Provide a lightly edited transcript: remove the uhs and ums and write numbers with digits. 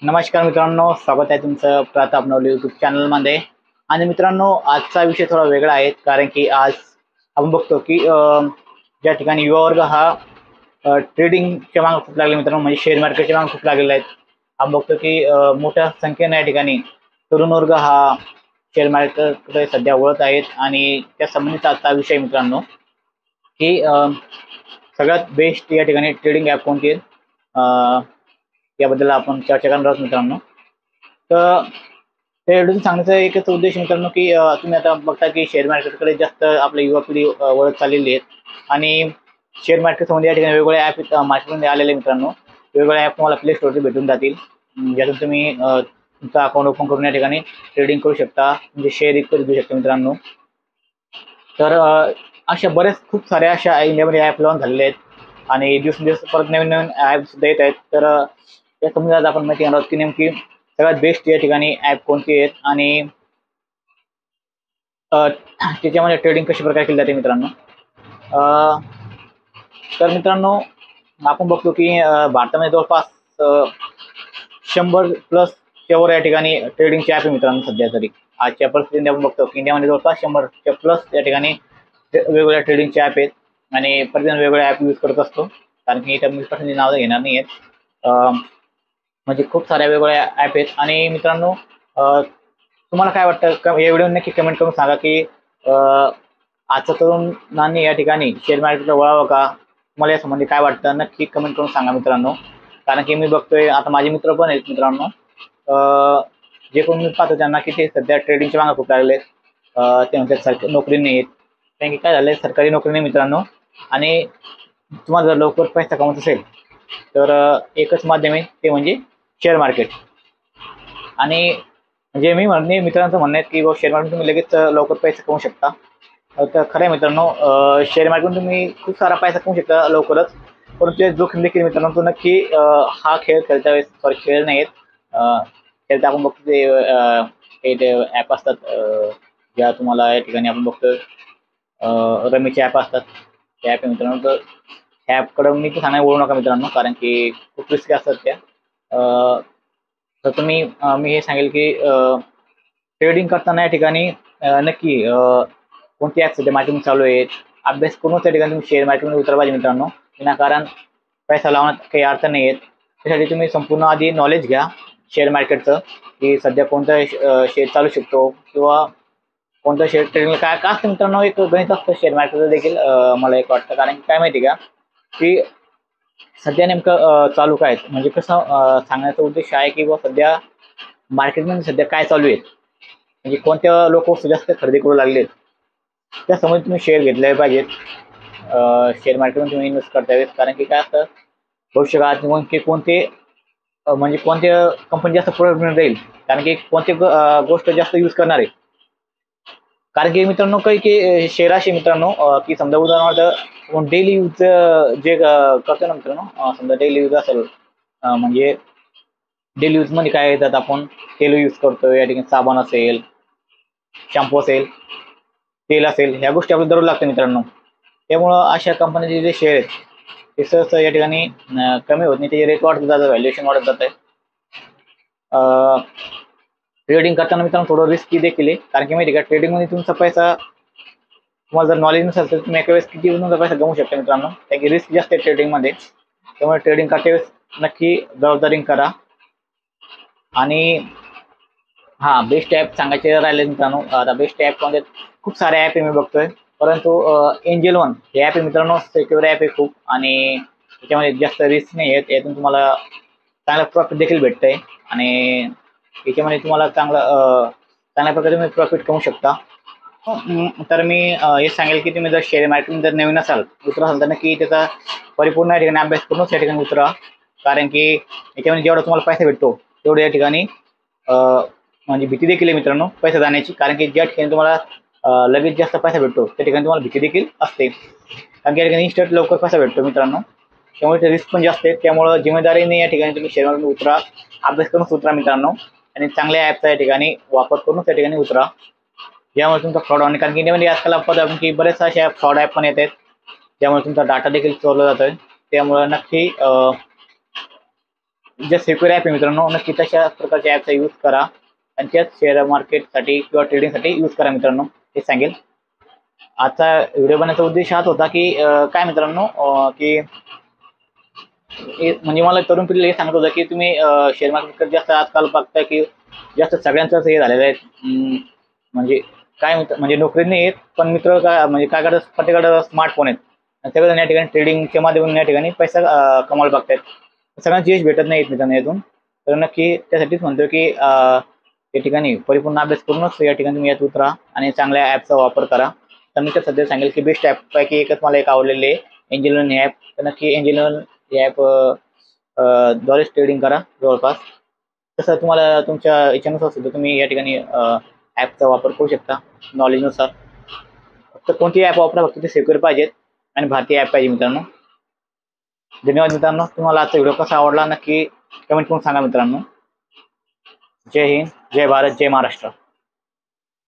नमस्कार मित्रांनो, स्वागत आहे तुमचं प्रताप नवले यूट्यूब चॅनलमध्ये. आणि मित्रांनो, आजचा विषय थोडा वेगळा आहे, कारण की आज आपण बघतो की ज्या ठिकाणी युवा वर्ग हा ट्रेडिंगच्या मागे खूप लागले मित्रांनो, म्हणजे शेअर मार्केटच्या मागे खूप लागलेला आहे. आपण बघतो की मोठ्या संख्येने या ठिकाणी तरुण वर्ग हा शेअर मार्केटकडे सध्या वळत आहेत. आणि त्या संबंधित आजचा विषय मित्रांनो, की सगळ्यात बेस्ट या ठिकाणी ट्रेडिंग ॲप कोणती आहेत, याबद्दल आपण चर्चा करणार आहोत मित्रांनो. तर ते सांगण्याचा एकच उद्देश मित्रांनो, की तुम्ही आता बघता की शेअर मार्केटकडे जास्त आपली युवा पिढी वळत चाललेली आहे. आणि शेअर मार्केट संबंधी या ठिकाणी वेगवेगळे ॲप मार्केटमध्ये आलेले मित्रांनो. वेगवेगळे ॲप तुम्हाला प्ले स्टोरचे भेटून जातील, ज्यातून तुम्ही तुमचा अकाउंट ओपन करून या ठिकाणी ट्रेडिंग करू शकता, म्हणजे शेअर विकत घेऊ शकता मित्रांनो. तर अशा बऱ्याच खूप साऱ्या अशा इंडियामध्ये ॲप लॉन्च झालेले आहेत, आणि दिवसेंदिवस परत नवीन नवीन ॲप सुद्धा येत आहेत. तर त्या संबंधात आपण माहिती घेणार आहोत की नेमकी सगळ्यात बेस्ट या ठिकाणी ॲप कोणती आहेत, आणि त्याच्यामध्ये ट्रेडिंग कशी प्रकारे केली जाते मित्रांनो. अ, तर मित्रांनो, आपण बघतो की भारतामध्ये जवळपास 100+ च्यावर या ठिकाणी ट्रेडिंगचे ॲप आहे मित्रांनो. सध्या तरी आजच्या परिस्थितीमध्ये आपण बघतो की इंडियामध्ये जवळपास 100+ या ठिकाणी वेगवेगळ्या ट्रेडिंगचे ॲप आहेत. आणि प्रत्येकजण वेगवेगळे ॲप यूज करत असतो, कारण की त्या मी पर्सनली नावं घेणार नाही आहेत. म्हणजे खूप साऱ्या वेगवेगळ्या ॲप आहेत. आणि मित्रांनो, तुम्हाला काय वाटतं, या व्हिडिओ नक्की कमेंट करून सांगा की आजच्या तरुणांनी या ठिकाणी शेअर मार्केटला वळावं का? तुम्हाला या संबंधी काय वाटतं, नक्की कमेंट करून सांगा मित्रांनो. कारण की मी बघतोय आता माझे मित्र पण आहेत मित्रांनो, जे कोण मी पाहतो त्यांना की ते सध्या ट्रेडिंगच्या मागे खूप लागले. ते म्हणतात सरकारी नोकरी नाही आहेत, कारण की काय झालंय, सरकारी नोकरी नाही मित्रांनो. आणि तुम्हाला जर लवकर पैसा कमवायचा असेल तर एकच माध्यम आहे, ते म्हणजे शेअर मार्केट. आणि म्हणजे मित्रांचं म्हणणं आहे की शेअर मार्केट तुम्ही लगेच लवकर पैसे कमवू शकता. तर खरं आहे मित्रांनो, शेअर मार्केटून तुम्ही खूप सारा पैसा कमवू शकता लवकरच. परंतु ते जोखीम देखील मित्रांनो, तो नक्की हा खेळ खेळता वेळेस खेळ नाही आहेत. खेळता आपण बघतो ते ॲप असतात, ज्या तुम्हाला या ठिकाणी आपण बघतो रमीचे ॲप असतात. त्या ॲप मित्रांनो, तर ह्या ॲपकडं मी तर सांगायला वळू नका मित्रांनो, कारण की खूप रिस्की असतात त्या. तर मी हे सांगेल की ट्रेडिंग करताना या ठिकाणी नक्की कोणती ॲप सध्या मार्केटिंग चालू आहेत, अभ्यास करूनच त्या ठिकाणी तुम्ही शेअर मार्केटमध्ये उतरला पाहिजे मित्रांनो. विनाकारण पैसा लावण्यात काही अर्थ नाही आहेत. त्यासाठी तुम्ही संपूर्ण आधी नॉलेज घ्या शेअर मार्केटचं, की सध्या कोणता शेअर चालू शकतो, किंवा कोणतं शेअर ट्रेडिंगला काय काय असतं मित्रांनो. एक गणित असतं शेअर मार्केटचं देखील, मला एक वाटतं. कारण की काय माहिती का, की सध्या नेमकं चालू काय आहेत, म्हणजे कसं सांगण्याचा उद्देश आहे की बुवा सध्या मार्केटमध्ये सध्या काय चालू आहे, म्हणजे कोणत्या लोक वस्तू जास्त खरेदी करू लागलेत, त्यासमोर तुम्ही शेअर घेतले पाहिजेत शेअर मार्केटमध्ये तुम्ही इन्व्हेस्ट करता वेळेस. कारण की काय असतं, भविष्यकाळात कोणते कोणते म्हणजे कोणत्या कंपनी जास्त प्रोडक्ट मिळून राहील, कारण की कोणती गोष्ट जास्त यूज करणार आहे. कारण की मित्रांनो, काही की शेअर असे मित्रांनो, की समजा उदाहरणार्थ डेली यूज जे करतो ना मित्रांनो, समजा डेली यूज असेल, म्हणजे डेली यूजमध्ये काय येतात, आपण तेल यूज करतो या ठिकाणी, साबण असेल, शॅम्पू असेल, तेल असेल, ह्या गोष्टी आपल्याला दररोज लागतात मित्रांनो. त्यामुळं अशा कंपनीचे जे शेअर आहेत ते सहज या ठिकाणी कमी होत नाही, त्याचे रेट वाढत जातं, व्हॅल्युएशन वाढत जात आहे. ट्रेडिंग करताना मित्रांनो थोडं रिस्की देखील आहे, कारण की माहिती का, ट्रेडिंगमध्ये तुमचा पैसा, तुम्हाला जर नॉलेज नसेल तर तुम्ही एका वेळेस किती तुमचा पैसा गमवू शकता मित्रांनो. कारण की रिस्क जास्त आहे ट्रेडिंगमध्ये. त्यामुळे ट्रेडिंग करते वेळेस नक्की जबाबदारीने करा. आणि हां, बेस्ट ॲप सांगायचे राहिले मित्रांनो, आता बेस्ट ॲप म्हणजे खूप सारे ॲप आहे मी बघतोय. परंतु एंजल वन हे ॲप आहे मित्रांनो, सिक्युअर ॲप आहे खूप. आणि त्याच्यामध्ये जास्त रिस्क नाही आहेत. यातून तुम्हाला चांगलं प्रॉफिट देखील भेटतंय. आणि याच्यामध्ये तुम्हाला चांगल्या प्रकारे तुम्ही प्रॉफिट कमवू शकता. तर मी हे सांगेल की तुम्ही जर शेअर मार्केट जर नवीन असाल, असाल तर नक्की त्याचा परिपूर्ण या ठिकाणी अभ्यास करूनच या ठिकाणी उतरा. कारण की याच्यामध्ये जेवढा तुम्हाला पैसा भेटतो तेवढं या ठिकाणी म्हणजे भीती देखील आहे मित्रांनो पैसा जाण्याची. कारण की ज्या ठिकाणी तुम्हाला लगेच जास्त पैसा भेटतो त्या ठिकाणी तुम्हाला भीती देखील असते, कारण की या ठिकाणी इन्स्टंट लवकर पैसा भेटतो मित्रांनो. त्यामुळे ते रिस्क पण जास्त आहे. त्यामुळं जिम्मेदारीने या ठिकाणी तुम्ही शेअर मार्केट उतरा, अभ्यास करूनच उतरा मित्रांनो. आणि चांगल्या ॲपचा या ठिकाणी वापर करूनच त्या ठिकाणी उतरा, ज्यामुळे तुमचा फ्रॉड होणे. कारण की इंडियामध्ये आजकाल आपण की बरेच अशा फ्रॉड ॲप पण येत आहेत, ज्यामुळे तुमचा डाटा देखील चोरला जातोय. त्यामुळे नक्की जे सिक्युअर ॲप आहे मित्रांनो, नक्की तशा प्रकारच्या ॲपचा यूज करा आणि त्याच शेअर मार्केटसाठी किंवा ट्रेडिंगसाठी यूज करा मित्रांनो, हे सांगेल. आजचा व्हिडिओ बनवण्याचा उद्देश हाच होता की काय मित्रांनो, की म्हणजे मला तरुण पिढीला हे सांगत होतं की तुम्ही शेअर मार्केटकडे जास्त आजकाल बघताय की जास्त सगळ्यांचंच हे झालेलं आहे. म्हणजे काय म्हणजे नोकरी नाही आहेत, पण मित्र काय म्हणजे काय करतात, प्रत्येकाकडे स्मार्टफोन आहेत आणि सगळेजण या ठिकाणी ट्रेडिंगच्या माध्यमातून या ठिकाणी पैसा कमवायला बघतायत. सगळ्यांना यश भेटत नाहीत मित्रांनो यातून. तर नक्की त्यासाठीच म्हणतो की या ठिकाणी परिपूर्ण अभ्यास करूनच या ठिकाणी तुम्ही यात उतरा आणि चांगल्या ॲपचा वापर करा. तर मी तर सध्या सांगेल की बेस्ट ॲपपैकी एकच मला एक आवडलेले आहे एंजल वन ॲप. तर नक्की एंजल वन या ॲप द्वारेच ट्रेडिंग करा जवळपास. तसं तुम्हाला तुमच्या इच्छेनुसार सुद्धा तुम्ही या ठिकाणी ॲपचा वापर करू शकता नॉलेजनुसार. फक्त कोणती ॲप वापरा, फक्त ते सिक्युअर पाहिजेत आणि भारतीय ॲप पाहिजे मित्रांनो. धन्यवाद मित्रांनो. तुम्हाला आजचा व्हिडिओ कसा आवडला नक्की कमेंट करून सांगा मित्रांनो. जय हिंद, जय भारत, जय महाराष्ट्र.